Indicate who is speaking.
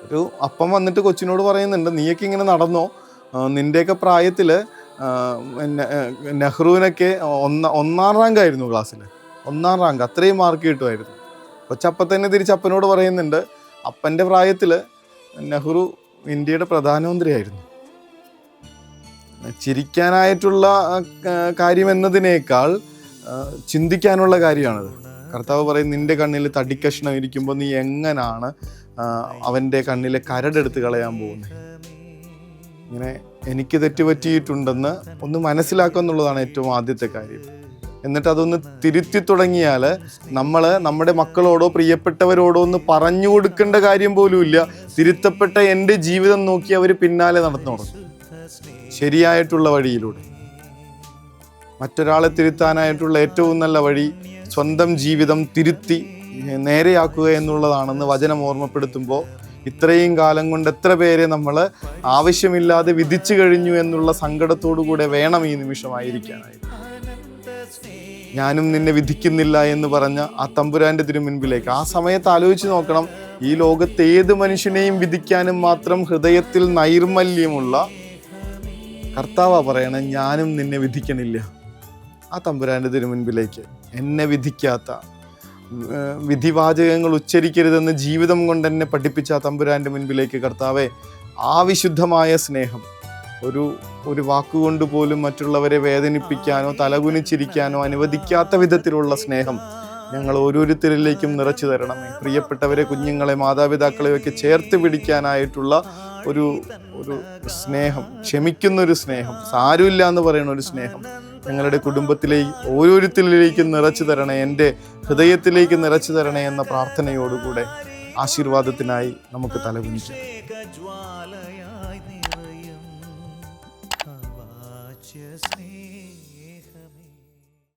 Speaker 1: ഒരു അപ്പം വന്നിട്ട് കൊച്ചിനോട് പറയുന്നുണ്ട്, നീയൊക്കെ ഇങ്ങനെ നടന്നോ, നിൻ്റെയൊക്കെ പ്രായത്തിൽ നെഹ്റുവിനൊക്കെ ഒന്നാം റാങ്ക് ആയിരുന്നു ക്ലാസ്സിൽ, 1ാം റാങ്ക്, അത്രയും മാർക്ക് കിട്ടുമായിരുന്നു. കൊച്ചപ്പം തന്നെ തിരിച്ചപ്പനോട് പറയുന്നുണ്ട്, അപ്പൻ്റെ പ്രായത്തിൽ നെഹ്റു ഇന്ത്യയുടെ പ്രധാനമന്ത്രിയായിരുന്നു. ചിരിക്കാനായിട്ടുള്ള കാര്യം എന്നതിനേക്കാൾ ചിന്തിക്കാനുള്ള കാര്യമാണത്. കർത്താവ് പറയും, നിൻ്റെ കണ്ണിൽ തടിക്കഷ്ണം ഇരിക്കുമ്പോൾ നീ എങ്ങനാണ് അവൻ്റെ കണ്ണിലെ കരടെടുത്ത് കളയാൻ പോകുന്നത്? ഇങ്ങനെ എനിക്ക് തെറ്റുപറ്റിയിട്ടുണ്ടെന്ന് ഒന്ന് മനസ്സിലാക്കുക എന്നുള്ളതാണ് ഏറ്റവും ആദ്യത്തെ കാര്യം. എന്നിട്ട് അതൊന്ന് തിരുത്തി തുടങ്ങിയാൽ നമ്മൾ നമ്മുടെ മക്കളോടോ പ്രിയപ്പെട്ടവരോടോ ഒന്ന് പറഞ്ഞു കൊടുക്കേണ്ട കാര്യം പോലും ഇല്ല. തിരുത്തപ്പെട്ട എൻ്റെ ജീവിതം നോക്കി അവർ പിന്നാലെ നടന്നു തുടങ്ങും, ശരിയായിട്ടുള്ള വഴിയിലൂടെ. മറ്റൊരാളെ തിരുത്താനായിട്ടുള്ള ഏറ്റവും നല്ല വഴി സ്വന്തം ജീവിതം തിരുത്തി നേരെയാക്കുക എന്നുള്ളതാണെന്ന് വചനം ഓർമ്മപ്പെടുത്തുമ്പോൾ, ഇത്രയും കാലം കൊണ്ട് എത്ര പേരെ നമ്മൾ ആവശ്യമില്ലാതെ വിധിച്ചു കഴിഞ്ഞു എന്നുള്ള സങ്കടത്തോടു കൂടെ വേണം ഈ നിമിഷമായിരിക്കാനായി. ഞാനും നിന്നെ വിധിക്കുന്നില്ല എന്ന് പറഞ്ഞ ആ തമ്പുരാന്റെ തിരുമുൻപിലേക്ക് ആ സമയത്ത് ആലോചിച്ച് നോക്കണം. ഈ ലോകത്ത് ഏത് മനുഷ്യനെയും വിധിക്കാനും മാത്രം ഹൃദയത്തിൽ നൈർമല്യമുള്ള കർത്താവാ പറയണേ, ഞാനും നിന്നെ വിധിക്കണില്ല. ആ തമ്പുരാന്റെ തിരുമുൻപിലേക്ക്, എന്നെ വിധിക്കാത്ത, വിധിവാചകങ്ങൾ ഉച്ചരിക്കരുതെന്ന് ജീവിതം കൊണ്ട് എന്നെ പഠിപ്പിച്ച ആ തമ്പുരാന്റെ മുൻപിലേക്ക്, കർത്താവെ, ആ വിശുദ്ധമായ സ്നേഹം, ഒരു വാക്കുകൊണ്ട് പോലും മറ്റുള്ളവരെ വേദനിപ്പിക്കാനോ തലകുനിച്ചിരിക്കാനോ അനുവദിക്കാത്ത വിധത്തിലുള്ള സ്നേഹം ഞങ്ങൾ ഓരോരുത്തരിലേക്കും നിറച്ചു തരണമേ. പ്രിയപ്പെട്ടവരെ, കുഞ്ഞുങ്ങളെ, മാതാപിതാക്കളെയൊക്കെ ചേർത്ത് പിടിക്കാനായിട്ടുള്ള ഒരു സ്നേഹം, ക്ഷമിക്കുന്നൊരു സ്നേഹം, സാരമില്ല എന്ന് പറയുന്ന ഒരു സ്നേഹം ഞങ്ങളുടെ കുടുംബത്തിലേക്ക് ഓരോരുത്തരിലേക്കും നിറച്ചു തരണേ, എൻ്റെ ഹൃദയത്തിലേക്ക് നിറച്ചു തരണേ എന്ന പ്രാർത്ഥനയോടുകൂടെ ആശീർവാദത്തിനായി നമുക്ക് തലകുനിക്കാം.
Speaker 2: സ്നേഹം